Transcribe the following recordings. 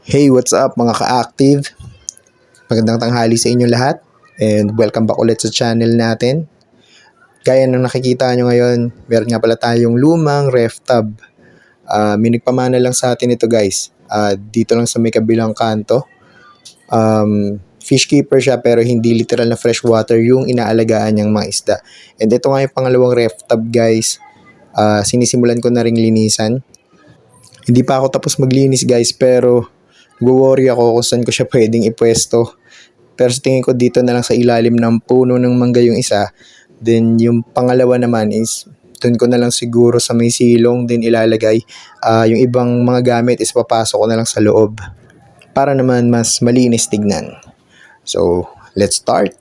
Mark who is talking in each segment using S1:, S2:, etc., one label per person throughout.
S1: Hey, what's up mga ka-active? Magandang tanghali sa inyo lahat and welcome back ulit sa channel natin. Gaya ng nakikita nyo ngayon, meron nga pala tayong lumang ref tub. May nagpamana lang sa atin ito guys. Dito lang sa may kabilang kanto. Fish keeper siya pero hindi literal na freshwater yung inaalagaan niyang mga isda. And ito nga yung pangalawang ref tub guys. Sinisimulan ko na ring linisan. Hindi pa ako tapos maglinis guys pero nag-worry ako kung saan ko siya pwedeng ipwesto. Pero sa tingin ko dito na lang sa ilalim ng puno ng mangga yung isa. Then yung pangalawa naman is dun ko na lang siguro sa may silong din ilalagay. Yung ibang mga gamit is papasok ko na lang sa loob. Para naman mas malinis tignan. So, let's start.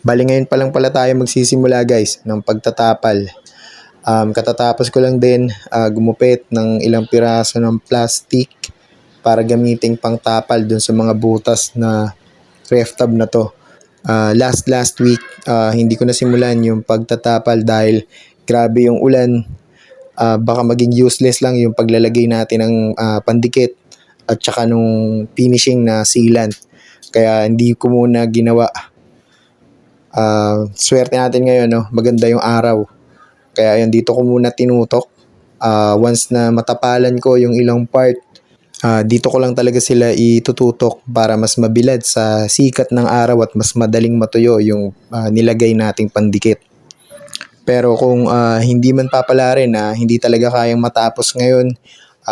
S1: Bali ngayon pa lang pala tayo magsisimula guys ng pagtatapal. Katatapos ko lang din gumupit ng ilang piraso ng plastic para gamiting pangtapal dun sa mga butas na ref tub na to. Last week hindi ko nasimulan yung pagtatapal dahil grabe yung ulan. Baka maging useless lang yung paglalagay natin ng pandikit at saka nung finishing na sealant. Kaya hindi ko muna ginawa. Swerte natin ngayon, no? Maganda yung araw. Kaya yun, dito ko muna tinutok. Once na matapalan ko yung ilang part, dito ko lang talaga sila itututok para mas mabilad sa sikat ng araw at mas madaling matuyo yung nilagay nating pandikit. Pero kung hindi man papala rin na hindi talaga kayang matapos ngayon,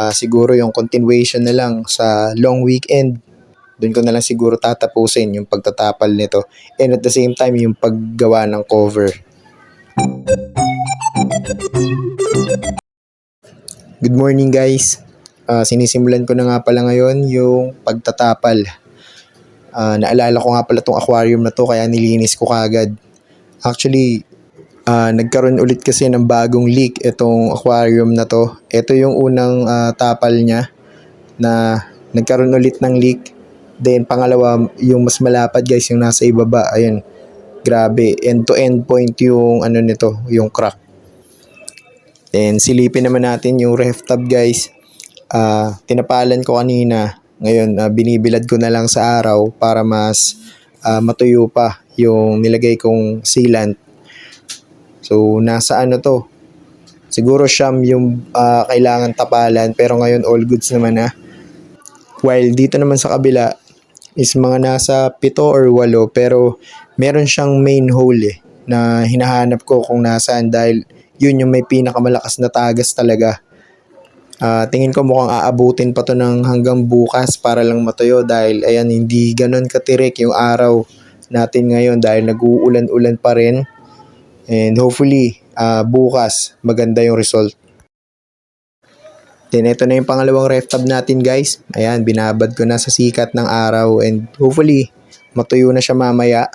S1: siguro yung continuation na lang sa long weekend. Doon ko na lang siguro tatapusin yung pagtatapal nito. And at the same time, yung paggawa ng cover. Good morning guys. Sinisimulan ko na nga pala ngayon yung pagtatapal. Naalala ko nga pala tong aquarium na to kaya nilinis ko kagad. Actually, nagkaroon ulit kasi ng bagong leak itong aquarium na to. Ito yung unang tapal niya na nagkaroon ulit ng leak. Then pangalawa, yung mas malapad guys, yung nasa ibaba, ayun. Grabe, end to end point yung ano nito, yung crack. Then silipin naman natin yung ref tub guys. Tinapalan ko kanina. Ngayon, binibilad ko na lang sa araw para mas matuyo pa yung nilagay kong sealant. So nasa ano to? Siguro siyam yung kailangan tapalan pero ngayon all goods naman na. While dito naman sa kabila is mga nasa 7 or 8 pero meron siyang main hole na hinahanap ko kung nasaan dahil yun yung may pinakamalakas na tagas talaga. Tingin ko mukhang aabutin pa to ng hanggang bukas para lang matuyo dahil ayan hindi ganon katirik yung araw natin ngayon dahil nag-uulan-ulan pa rin and hopefully bukas maganda yung result. Then ito na yung pangalawang ref tub natin guys. Ayan, binabad ko na sa sikat ng araw and hopefully matuyo na siya mamaya.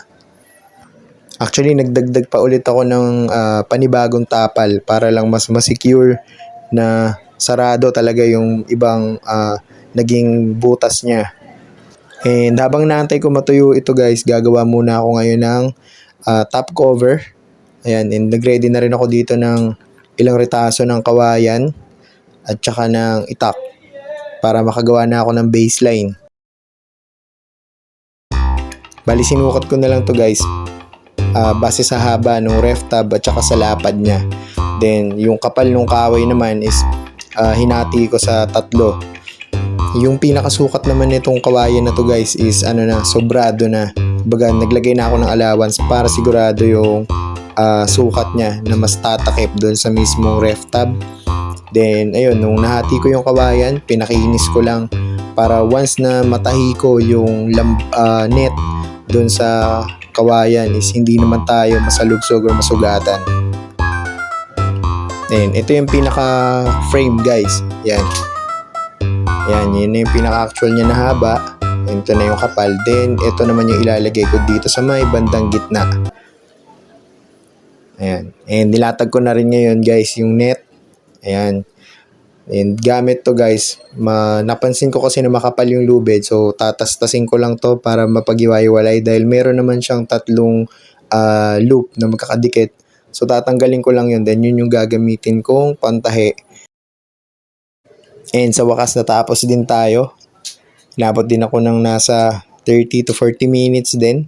S1: Actually nagdagdag pa ulit ako ng panibagong tapal para lang mas secure na sarado talaga yung ibang naging butas niya. And habang naantay ko matuyo ito guys, gagawa muna ako ngayon ng top cover. Ayan, and nag-ready na rin ako dito ng ilang retaso ng kawayan at saka ng itak para makagawa na ako ng baseline. Bali sinukat ko na lang to guys base sa haba ng ref tub at saka sa lapad niya. Then yung kapal ng kahoy naman is hinati ko sa 3. Yung pinakasukat naman nitong kawayan na to guys is sobrado na. Baga naglagay na ako ng allowance para sigurado yung sukat niya na mas tatakip doon sa mismong ref tub. Then ayun, nung nahati ko yung kawayan, pinakinis ko lang para once na matahi ko yung net doon sa kawayan is hindi naman tayo masalugsog o masugatan. Then ito yung pinaka frame guys. Yan. Yan, yun yung pinaka actual niya na haba. Ito na yung kapal. Then ito naman yung ilalagay ko dito sa may bandang gitna. Ayan. And nilatag ko na rin ngayon guys yung net. Ayan. And gamit to guys, napansin ko kasi na makapal yung lubid. So tatastasin ko lang to para mapag-iwa-iwalay dahil meron naman siyang tatlong loop na magkakadikit. So tatanggalin ko lang yun. Then yun yung gagamitin kong pantahi. And sa wakas natapos din tayo. Inabot din ako ng nasa 30 to 40 minutes din.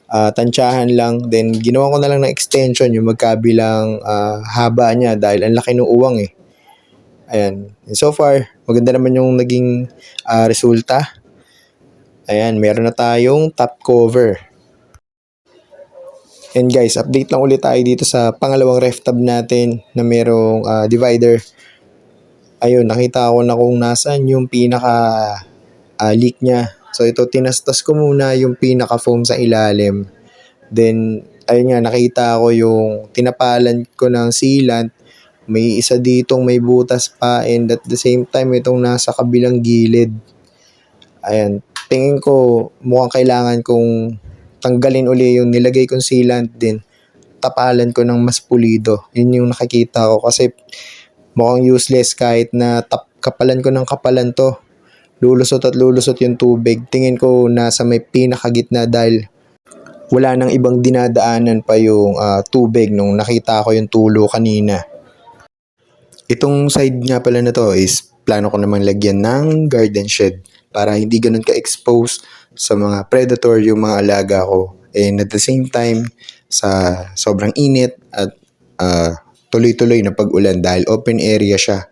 S1: Tansyahan lang. Then ginawa ko na lang ng extension yung magkabilang haba niya dahil ang laki ng uwang eh. Ayan. And so far, maganda naman yung naging resulta. Ayan, meron na tayong top cover. And guys, update lang ulit tayo dito sa pangalawang ref tab natin na merong divider. Ayun, nakita ko na kung nasaan yung pinaka leak niya. So ito, tinastas ko muna yung pinaka foam sa ilalim. Then, ayun nga, nakita ko yung tinapalan ko ng sealant. May isa ditong may butas pa and at the same time itong nasa kabilang gilid. Ayan, tingin ko mukhang kailangan kong tanggalin uli yung nilagay kong sealant din. Tapalan ko ng mas pulido. Yun yung nakikita ko kasi mukhang useless kahit na kapalan ko ng kapalan to. Lulusot at lulusot yung tubig. Tingin ko nasa may pinakagitna dahil wala nang ibang dinadaanan pa yung tubig nung nakita ko yung tulo kanina. Itong side nga pala na to is plano ko naman lagyan ng garden shed para hindi ganun ka-expose sa mga predator yung mga alaga ko. And at the same time, sa sobrang init at tuloy-tuloy na pag-ulan dahil open area siya.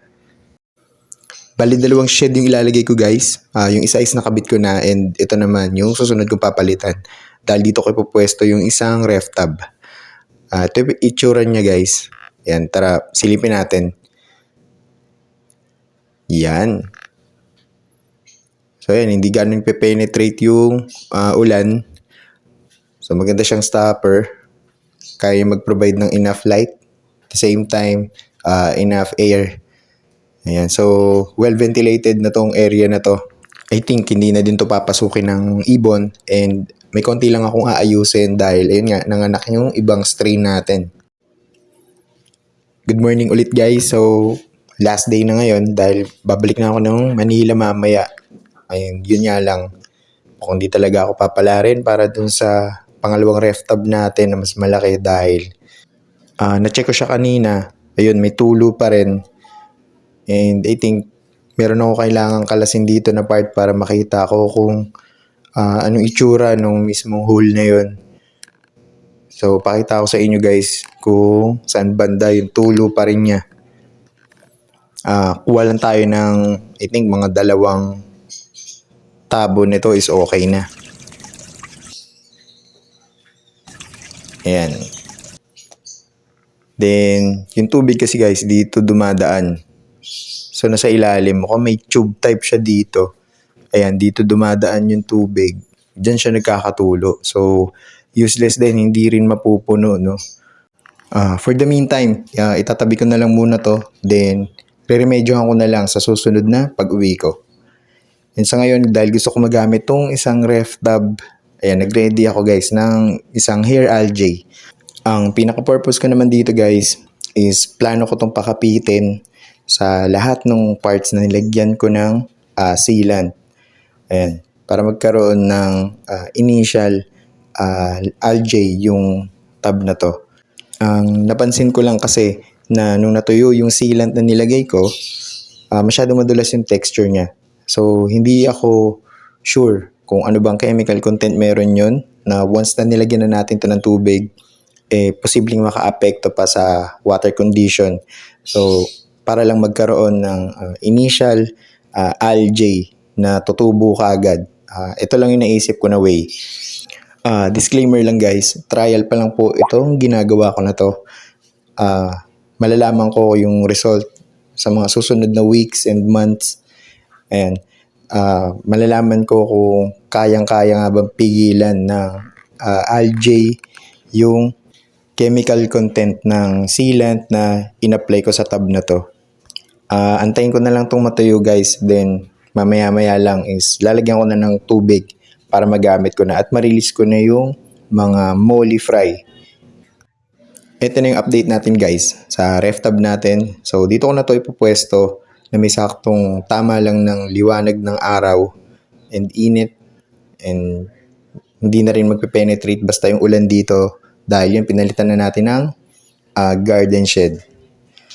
S1: Bali, dalawang shed yung ilalagay ko guys. Yung isa is nakabit ko na and ito naman yung susunod kong papalitan. Dahil dito ko ipupwesto yung isang ref tab. Ito yung itsura niya guys. Yan, tara silipin natin. Yan. So yan, hindi ganun pe-penetrate yung ulan. So maganda siyang stopper. Kaya mag-provide ng enough light. At the same time, enough air. Ayan, so well ventilated na tong area na to. I think hindi na din to papasukin ng ibon and may konti lang akong aayusin dahil ayun nga, nanganak yung ibang strain natin. Good morning ulit guys. So last day na ngayon dahil babalik na ako ng Manila mamaya. Ayun, yun nga lang. Kung di talaga ako papalarin para dun sa pangalawang ref tab natin na mas malaki dahil na-check ko siya kanina. Ayun, may tulo pa rin. And I think meron ako kailangang kalasin dito na part para makita ko kung anong itsura nung mismong hole na yun. So, pakita ko sa inyo guys kung saan banda yung tulo pa rin niya. Kuha lang tayo ng, I think, mga dalawang tabo nito is okay na. Ayan. Then, yung tubig kasi guys, dito dumadaan. So, nasa ilalim. Mukhang may tube type siya dito. Ayan, dito dumadaan yung tubig. Diyan siya nagkakatulo. So, useless din. Hindi rin mapupuno, no? For the meantime, itatabi ko na lang muna to. Then, re-remedyohan ko na lang sa susunod na pag-uwi ko. And sa ngayon, dahil gusto ko magamit tong isang ref tab, ayan, nag-ready ako guys ng isang hair algae. Ang pinaka-purpose ko naman dito guys is plano ko tong pakapitin sa lahat ng parts na nilagyan ko ng sealant. Ayan, para magkaroon ng initial algae yung tab na to. Ang napansin ko lang kasi na nung natuyo yung sealant na nilagay ko, masyadong madulas yung texture niya. So, hindi ako sure kung ano bang chemical content meron yun na once na nilagyan na natin to ng tubig, posibleng maka-apekto pa sa water condition. So, para lang magkaroon ng initial algae na tutubo kaagad. Ito lang yung naisip ko na way. Disclaimer lang guys, trial pa lang po itong ginagawa ko na to. Malalaman ko yung result sa mga susunod na weeks and months. Ayan, malalaman ko kung kayang-kaya nga bang pigilan ng algae yung chemical content ng sealant na in-apply ko sa tab na to. Antayin ko na lang itong matuyo guys, then mamaya-maya lang is lalagyan ko na ng tubig para magamit ko na at ma-release ko na yung mga molly fry. ito na yung update natin guys sa ref tab natin. So dito ko na to ipupwesto na may saktong tama lang ng liwanag ng araw and init, and hindi na rin magpe-penetrate basta yung ulan dito dahil yun pinalitan na natin ng garden shed.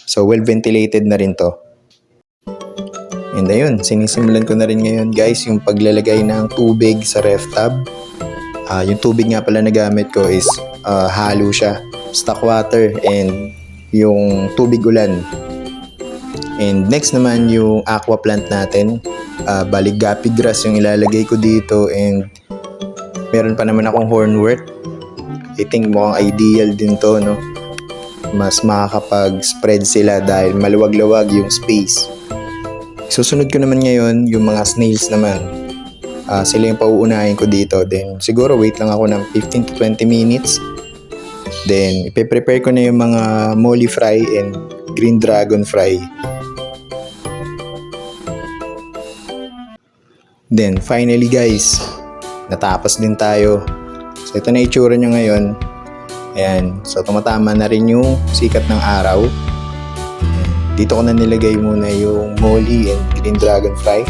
S1: So well ventilated na rin to. And ayun, sinisimulan ko na rin ngayon guys yung paglalagay ng tubig sa ref tab. Yung tubig nga pala na gamit ko is halo siya, stock water and yung tubig ulan. And next naman yung aqua plant natin. Bali guppy grass yung ilalagay ko dito, and meron pa naman akong hornwort. I think mukhang ideal din to, no? Mas makakapag-spread sila dahil maluwag-luwag yung space. Susunod ko naman ngayon yung mga snails naman. Sila yung pauunahin ko dito. Then siguro wait lang ako ng 15 to 20 minutes. Then ipe-prepare ko na yung mga molly fry and green dragon fry. Then finally guys, natapos din tayo. So ito na itsura niya ngayon. Ayan, so tumatama na rin yung sikat ng araw. Ayan. Dito ko na nilagay muna yung molly and green dragon fry.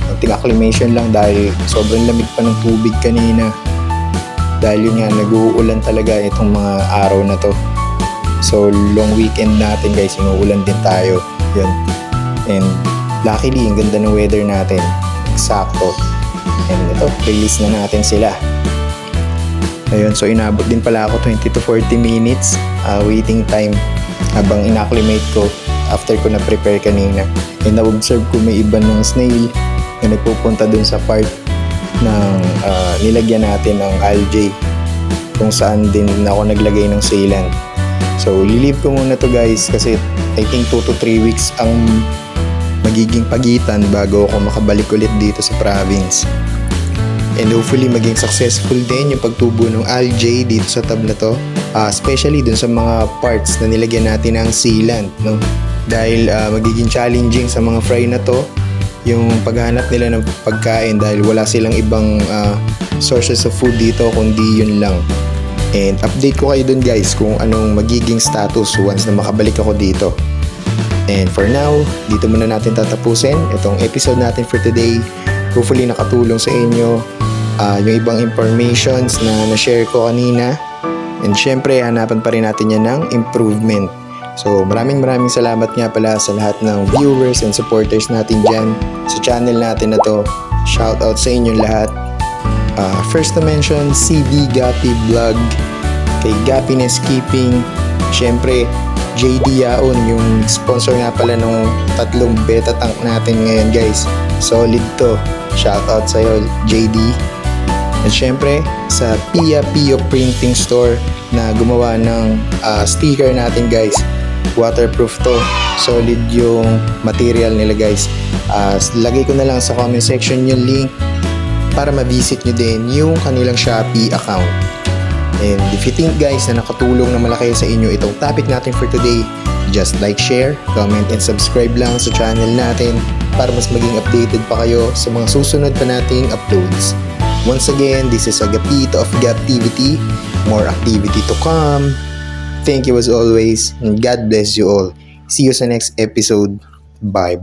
S1: Konting acclimation lang dahil sobrang lamig pa ng tubig kanina. Dahil yun nga, nag-uulan talaga itong mga araw na to. So long weekend natin guys, inuulan din tayo. Yun. And luckily, ang ganda ng weather natin. Sakto. And ito, release na natin sila. Ayun, so inabot din pala ako 20 to 40 minutes waiting time habang inacclimate ko after ko na-prepare kanina. And na-observe ko may iba ng snail na nagpupunta dun sa part ng nilagyan natin ng algae kung saan din ako naglagay ng sealant. So, leave ko muna to guys kasi I think 2 to 3 weeks ang magiging pagitan bago ako makabalik ulit dito sa province. And hopefully maging successful din yung pagtubo ng algae dito sa tab na to, especially dun sa mga parts na nilagyan natin ng sealant, no? Dahil magiging challenging sa mga fry na to yung paghanap nila ng pagkain dahil wala silang ibang sources of food dito kundi yun lang. And update ko kayo dun guys kung anong magiging status once na makabalik ako dito. And for now, dito muna natin tatapusin itong episode natin for today. Hopefully nakatulong sa inyo yung ibang informations na na-share ko kanina. And syempre, hanapan pa rin natin yan ng improvement. So maraming salamat nga pala sa lahat ng viewers and supporters natin dyan sa channel natin na to. Shout out sa inyong lahat. First to mention, CD Gappy Vlog, kay Gappiness Keeping, syempre JD Yaon, yung sponsor nga pala ng 3 beta tank natin ngayon guys. Solid to. Shoutout sa'yo JD. At syempre sa Pia Pio Printing Store na gumawa ng sticker natin guys. Waterproof to. Solid yung material nila guys. Lagay ko na lang sa comment section yung link para ma-visit nyo din yung kanilang Shopee account. And if you think guys na nakatulong na malaki sa inyo itong topic natin for today, just like, share, comment, and subscribe lang sa channel natin para mas maging updated pa kayo sa mga susunod pa nating uploads. Once again, this is Agapito of Gaptivity. More activity to come. Thank you as always, and God bless you all. See you sa next episode. Bye.